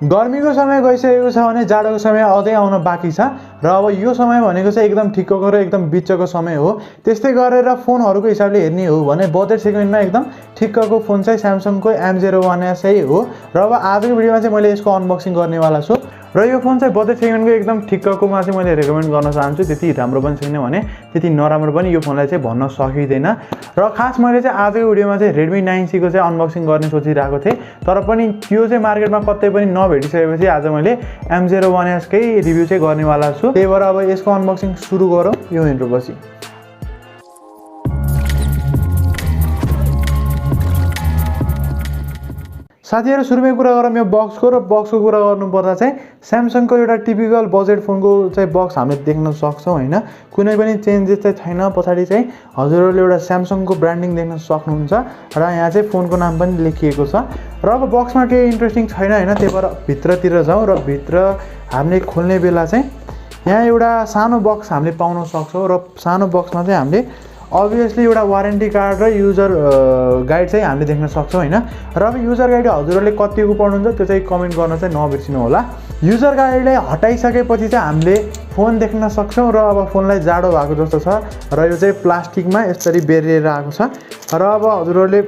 गर्मीको समय गइसकेको छ भने जाडोको समय अझै आउन बाँकी छ र अब यो समय भनेको चाहिँ एकदम ठिक्कको र एकदम बिचको समय हो। त्यस्तै गरेर फोनहरूको हिसाबले हेर्ने हो भने बजेट सेगमेन्टमा एकदम ठिक्कको फोन चाहिँ स्यामसङको M01s हो र अब आजको भिडियोमा चाहिँ मैले यसको अनबक्सिङ गर्नेवाला छु र यो फोन चाहिँ बजेट सेगमेन्टको एकदम ठिक्ककोमा चाहिँ मैले रेकमेन्ड गर्न चाहन्छु। त्यति राम्रो पनि छैन भने त्यति नराम्रो पनि यो फोनलाई चाहिँ भन्न सकिँदैन र खास मैले चाहिँ आजको भिडियोमा चाहिँ Redmi 9C को चाहिँ अनबक्सिङ गर्ने सोचिरहेको थिएँ, तर पनि त्यो चाहिँ मार्केटमा कतै पनि नभेटिसकेपछि आज मैले M01s कै रिभ्यू चाहिँ गर्नेवाला छु। त्यही भएर अब यसको अनबक्सिङ सुरु गरौँ यो इन्ट्रो पछि। साथीहरु सुरुमै कुरा गरौँ यो बक्सको र बक्सको कुरा गर्नुपर्दा चाहिँ स्यामसङको एउटा टिपिकल बजेट फोनको चाहिँ बक्स हामीले देख्न सक्छौं हैन। कुनै पनि चेन्जेस चाहिँ छैन। पछाडी चाहिँ हजुरहरुले एउटा स्यामसङको ब्रान्डिङ देख्न सक्नुहुन्छ र यहाँ चाहिँ फोनको नाम पनि लेखिएको छ र अब बक्समा केही इन्ट्रेस्टिङ छैन हैन। त्यही भएर भित्रतिर जाउँ र भित्र हामीले खोल्ने बेला चाहिँ यहाँ एउटा सानो बक्स हामीले पाउन सक्छौं र सानो बक्समा चाहिँ हामीले obviously एउटा वारेन्टी कार्ड र युजर गाइड चाहिँ हामीले देख्न सक्छौं हैन। र अब युजर गाइड हजुरहरुले कतिको पढ्नुहुन्छ त्यो चाहिँ कमेन्ट गर्न चाहिँ नबिर्सिनु होला। युजर गाइडलाई हटाइसकेपछि चाहिँ हामीले फोन देख्न सक्छौं र अब फोनलाई जाडो भएको जस्तो छ र यो चाहिँ प्लास्टिकमा यसरी बेरिएर आएको छ र अब हजुरहरुले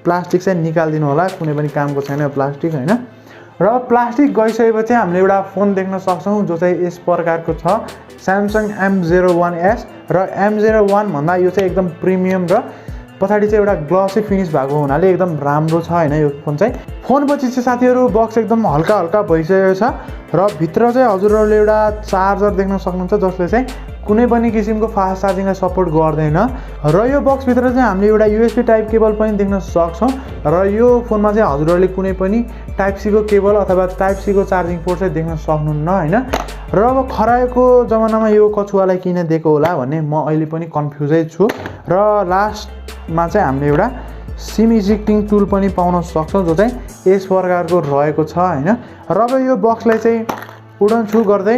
प्लास्टिक चाहिँ निकाल्दिनु होला। कुनै पनि कामको छैन प्लास्टिक हैन। र प्लास्टिक गइसकेपछि हामीले एउटा फोन देख्न सक्छौं जो चाहिँ यस प्रकारको छ Samsung M01s र M01 भन्दा यो चाहिँ एकदम प्रिमियम र पछाडी चाहिँ एउटा ग्लसी फिनिश भएको हुनाले एकदम राम्रो छ हैन यो फोन चाहिँ। फोन पछि चाहिँ साथीहरु बक्स एकदम हल्का हल्का भइसकेको छ र भित्र चाहिँ हजुरहरुले एउटा चार्जर देख्न सक्नुहुन्छ जसले चाहिँ कुनै पनि किसिमको फास्ट चार्जिङलाई सपोर्ट गर्दैन र यो बक्स भित्र चाहिँ हामीले एउटा USB टाइप केबल पनि देख्न सक्छौं र यो फोनमा चाहिँ हजुरहरुले कुनै पनि टाइप सी को केबल अथवा टाइप सी को चार्जिङ पोर्ट चाहिँ देख्न सक्नुहुन्न हैन। र अब खरायोको जमानामा यो कछुवालाई किन दिएको होला भन्ने म अहिले पनि कन्फ्युजै छु र लास्टमा चाहिँ हामीले एउटा सिम इजेक्टिङ टुल पनि पाउन सक्छौं जो चाहिँ यस प्रकारको रहेको छ हैन। र अब यो बक्सलाई चाहिँ उडनछु गर्दै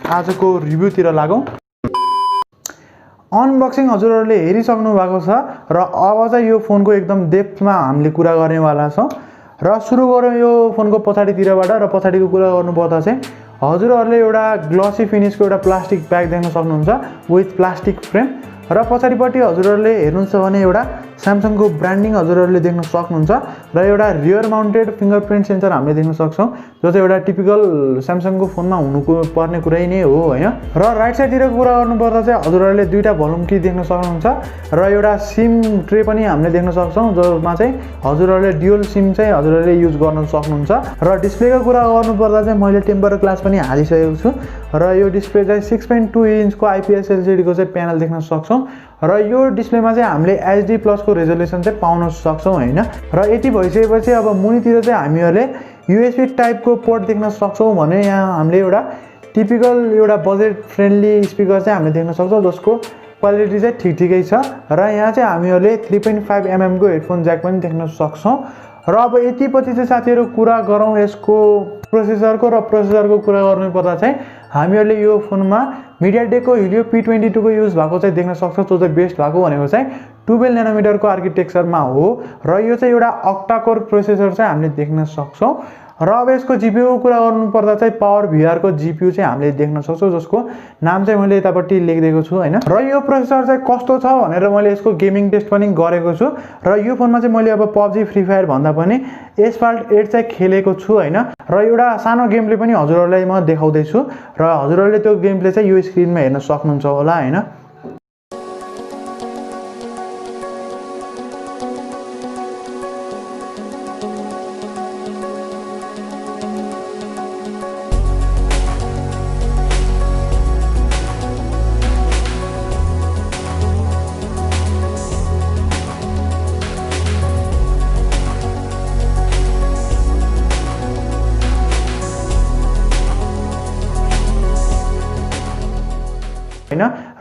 आजको रिभ्यूतिर लागौं। अनबक्सिङ हजुरहरुले हेरिसक्नु भएको छ र अब चाहिँ यो फोनको एकदम डेप्थमा हामीले कुरा गर्नेवाला छौं र सुरु गरौँ यो फोनको पछाडीतिरबाट। र पछाडीको कुरा गर्नुपर्दा चाहिँ हजुरहरुले एउटा ग्लसी फिनिशको एउटा प्लास्टिक ब्याग देख्न सक्नुहुन्छ विथ प्लास्टिक फ्रेम र पछाडीपट्टि हजुरहरुले हेर्नुहुन्छ भने एउटा स्यामसङको ब्रान्डिङ हजुरहरुले देख्न सक्नुहुन्छ र एउटा रियर माउन्टेड फिंगरप्रिन्ट सेन्सर हामीले देख्न सक्छौं जो चाहिँ एउटा टिपिकल स्यामसङको फोनमा हुनुको पर्ने कुरै नै हो हैन। र राइट साइडतिरको कुरा गर्नुपर्दा चाहिँ हजुरहरुले दुईटा भोल्युम की देख्न सक्नुहुन्छ र एउटा सिम ट्रे पनि हामीले देख्न सक्छौं जसमा चाहिँ हजुरहरुले ड्युअल सिम चाहिँ हजुरहरुले युज गर्न सक्नुहुन्छ। र डिस्प्लेको कुरा गर्नुपर्दा चाहिँ मैले टेम्पर ग्लास पनि हालिसकेको छु र यो डिस्प्ले चाहिँ 6.2 इन्चको IPS LCD को चाहिँ प्यानल देख्न सक्छौं र यो डिस्प्लेमा चाहिँ हामीले HD+ को रेजोल्युसन चाहिँ पाउन सक्छौं हैन। र यति भइसकेपछि अब मुनितिर चाहिँ हामीहरुले USB टाइपको पोर्ट देख्न सक्छौं भने यहाँ हामीले एउटा टिपिकल एउटा बजेट फ्रेन्डली स्पिकर चाहिँ हामीले देख्न सक्छौं जसको क्वालिटी चाहिँ ठिकठिकै छ र यहाँ चाहिँ हामीहरुले 3.5 mm को हेडफोन ज्याक पनि देख्न सक्छौं। र अब यति पछि चाहिँ साथीहरु कुरा गरौँ यसको प्रोसेसरको कुरा गर्नुपर्दा चाहिँ हामीहरुले यो फोनमा MediaTek को Helio P22 को युज भएको चाहिँ देख्न सक्छौं जो चाहिँ बेस्ट भएको भनेको चाहिँ 12 नैनोमिटर को आर्किटेक्चरमा हो र यो चाहिँ एउटा अक्टा कोर प्रोसेसर चाहिँ हामीले देख्न सक्छौं। र अब यसको GPU को कुरा गर्नुपर्दा चाहिँ पावर VR को GPU चाहिँ हामीले देख्न सक्छौं जसको नाम चाहिँ मैले यतापट्टि लेखिदिएको छु हैन। र यो प्रोसेसर चाहिँ कस्तो छ भनेर मैले यसको गेमिङ टेस्ट पनि गरेको छु र यो फोनमा चाहिँ मैले अब PUBG फ्री फायर भन्दा पनि Asphalt 8 चाहिँ खेलेको छु हैन। र एउटा सानो गेम प्ले पनि हजुरहरुलाई म देखाउँदै छु र हजुरहरुले त्यो गेम प्ले चाहिँ यो स्क्रिनमा हेर्न सक्नुहुन्छ होला हैन।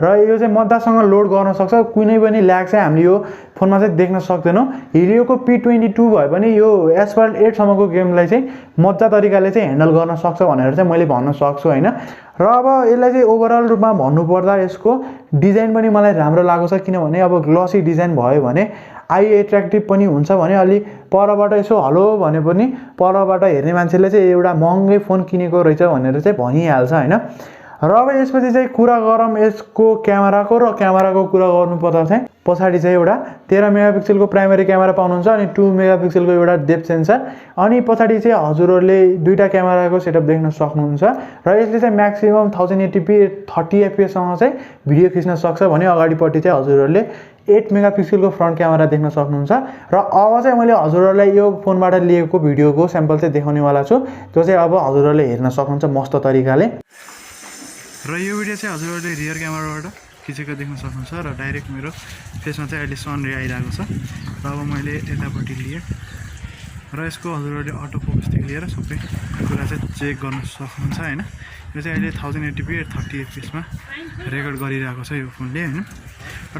र यो चाहिँ मजासँग लोड गर्न सक्छ। कुनै पनि ल्याग चाहिँ हामीले यो फोनमा चाहिँ देख्न सक्दैनौं। हिलियोको P22 भए पनि यो Asphalt 8 सम्मको गेमलाई चाहिँ मजा तरिकाले चाहिँ ह्यान्डल गर्न सक्छ भनेर चाहिँ मैले भन्न सक्छु हैन। र अब यसलाई चाहिँ ओभरअल रूपमा भन्नुपर्दा यसको डिजाइन पनि मलाई राम्रो लागेको छ किनभने अब ग्लसी डिजाइन भयो भने आई एट्र्याक्टिभ पनि हुन्छ भने अलि परबाट यसो हलो भने पनि परबाट हेर्ने मान्छेले चाहिँ एउटा महँगै फोन किनेको रहेछ भनेर चाहिँ भनिहाल्छ हैन। र अब यसपछि चाहिँ कुरा गरौँ यसको क्यामेराको र क्यामेराको कुरा गर्नुपर्दा चाहिँ पछाडि चाहिँ एउटा 13 मेगापिक्सलको प्राइमरी क्यामेरा पाउनुहुन्छ अनि 2 मेगापिक्सलको एउटा डेप्थ सेन्सर अनि पछाडि चाहिँ हजुरहरूले दुईटा क्यामेराको सेटअप देख्न सक्नुहुन्छ र यसले चाहिँ म्याक्सिमम 1080p 30 fps सम्म चाहिँ भिडियो खिच्न सक्छ भने अगाडिपट्टि चाहिँ हजुरहरूले 8 मेगापिक्सलको फ्रन्ट क्यामेरा देख्न सक्नुहुन्छ र अब चाहिँ मैले हजुरहरूलाई यो फोनबाट लिएको भिडियोको स्याम्पल चाहिँ देखाउनेवाला छु। त्यो चाहिँ अब हजुरहरूले हेर्न सक्नुहुन्छ मस्त तरिकाले। र यो भिडियो चाहिँ हजुरहरूले रियर क्यामेराबाट खिचेको देख्न सक्नुहुन्छ र डाइरेक्ट मेरो फेसमा चाहिँ अहिले सन रे आइरहेको छ र अब मैले यतापट्टि लिएँ र यसको हजुरहरूले अटो फोकसदेखि लिएर सबै कुरा चाहिँ चेक गर्न सक्नुहुन्छ हैन। यो चाहिँ अहिले 1080p 30 fps मा रेकर्ड गरिरहेको छ यो फोनले हैन।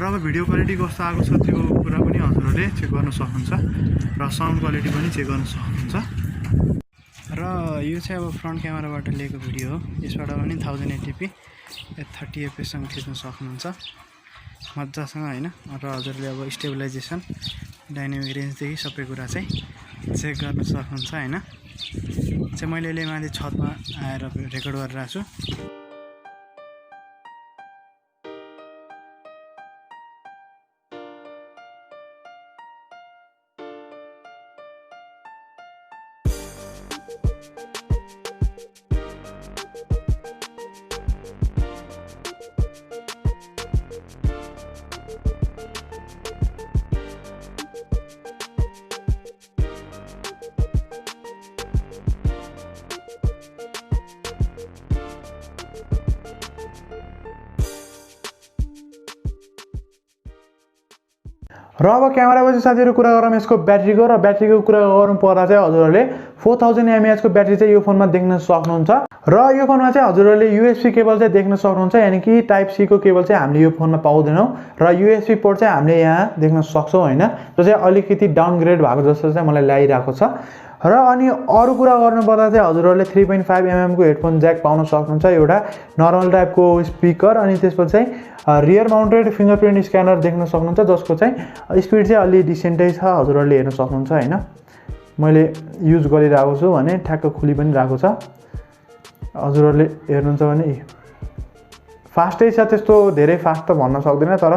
र अब भिडियो क्वालिटी कस्तो आएको छ त्यो कुरा पनि हजुरहरूले चेक गर्न सक्नुहुन्छ र साउन्ड क्वालिटी पनि चेक गर्न सक्नुहुन्छ। र यो चाहिँ अब फ्रन्ट क्यामेराबाट लिएको भिडियो हो। यसबाट पनि 1080p 30 fps सँग खिच्न सक्नुहुन्छ मजासँग हैन। र हजुरले अब स्टेबलाइजेसन डाइनामिक रेन्जदेखि सबै कुरा चाहिँ चेक गर्न सक्नुहुन्छ हैन। चाहिँ मैले अहिले माथि छतमा आएर रेकर्ड गरिरहेको छु। र अब क्यामेरापछि साथीहरु कुरा गरौँ यसको ब्याट्रीको र ब्याट्रीको कुरा गर्नु पर्दा चाहिँ हजुरहरूले 4000 mAh को ब्याट्री चाहिँ यो फोनमा देख्न सक्नुहुन्छ र यो फोनमा चाहिँ हजुरहरूले USB केबल चाहिँ देख्न सक्नुहुन्छ यानी कि टाइप सी को केबल चाहिँ हामीले यो फोनमा पाउँदैनौं र USB पोर्ट चाहिँ हामीले यहाँ देख्न सक्छौं हैन। त्यो चाहिँ अलिकति डाउनग्रेड भएको जस्तो चाहिँ मलाई लागिरहेको छ। र अनि अरु कुरा गर्नुपर्दा चाहिँ हजुरहरूले 3.5mm को हेडफोन ज्याक पाउन सक्नुहुन्छ एउटा नर्मल टाइपको स्पिकर अनि त्यसपछि चाहिँ रियर माउन्टेड फिंगरप्रिन्ट स्क्यानर देख्न सक्नुहुन्छ जसको चाहिँ स्पिड चाहिँ अलि डिसेन्टै छ हजुरहरूले हेर्न सक्नुहुन्छ हैन। मैले युज गरिरहेको छु भने ठ्याक्क खुली पनि रहेको छ हजुरहरूले हेर्नुहुन्छ भने फास्टै छ त्यस्तो धेरै फास्ट त भन्न सक्दैन तर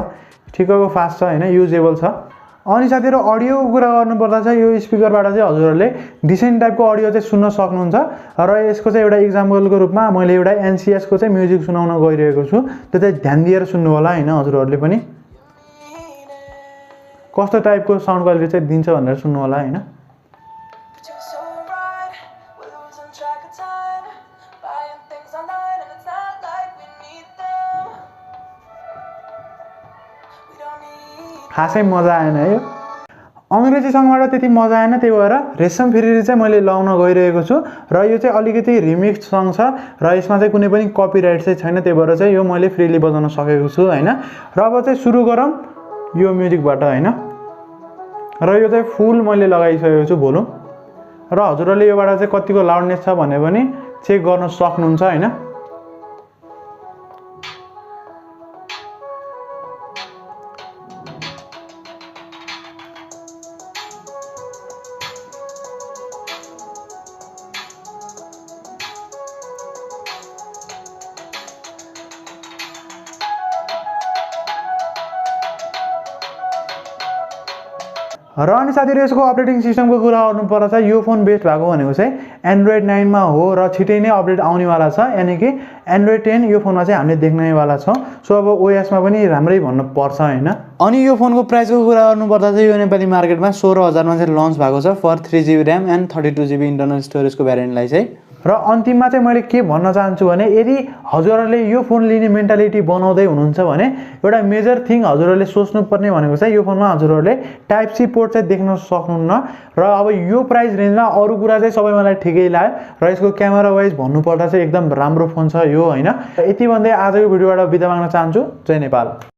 ठिकको फास्ट छ हैन युजेबल छ। अनि साथीहरु अडियोको कुरा गर्नुपर्दा चाहिँ यो स्पिकरबाट चाहिँ हजुरहरूले डिसेन्ट टाइपको अडियो चाहिँ सुन्न सक्नुहुन्छ र यसको चाहिँ एउटा एक्जाम्पलको रूपमा मैले एउटा एनसीएस को चाहिँ म्युजिक सुनाउन गइरहेको छु त्यो चाहिँ ध्यान दिएर सुन्नु होला हैन हजुरहरूले पनि कस्तो टाइपको साउन्ड क्वालिटी चाहिँ दिन्छ भनेर सुन्नु होला हैन। खासै मजा आएन है। अंग्रेजी सङबाट त्यति मजा आएन त्यही भएर रेशम फेरि चाहिँ मैले लाउन गइरहेको छु र यो चाहिँ अलिकति रिमिक्स सङ छ र यसमा चाहिँ कुनै पनि कपिराइट चाहिँ छैन त्यही भएर चाहिँ यो मैले फ्रीली बजाउन सकेको छु हैन। र अब चाहिँ सुरु गरौँ यो म्युजिकबाट हैन। र यो चाहिँ फुल मैले लगाइसकेको छु भोल्युम र हजुरहरूले योबाट चाहिँ कतिको लाउडनेस छ भने पनि चेक गर्न सक्नुहुन्छ हैन। र अनि साथीहरु यसको अपडेटिङ सिस्टमको कुरा गर्नुपर्दा चाहिँ यो फोन बेस्ट भएको भनेको चाहिँ एन्ड्रोइड 9 मा हो र छिटै नै अपडेट आउनेवाला छ यानी कि एन्ड्रोइड 10 यो फोनमा चाहिँ हामीले देख्नेवाला छौं। सो अब ओएस मा पनि राम्रै भन्नु पर्छ हैन। अनि यो फोनको प्राइसको कुरा गर्नुपर्दा चाहिँ यो नेपाली मार्केटमा 16000 मा चाहिँ लन्च भएको छ for 3GB RAM and 32GB internal स्टोरेजको भेरिएन्टलाई चाहिँ। र अन्तिममा चाहिँ मैले के भन्न चाहन्छु भने यदि हजुरहरूले यो फोन लिने मेन्टालिटी बनाउँदै हुनुहुन्छ भने एउटा मेजर थिङ हजुरहरूले सोच्नुपर्ने भनेको चाहिँ यो फोनमा हजुरहरूले टाइप सी पोर्ट चाहिँ देख्न सक्नुहुन्न र अब यो प्राइस रेन्जमा अरु कुरा चाहिँ सबै मलाई ठिकै लाग्यो र यसको क्यामेरा वाइज भन्नुपर्दा चाहिँ एकदम राम्रो फोन छ यो हैन। यति भन्दै आजको भिडियोबाट बिदा माग्न चाहन्छु। जय नेपाल।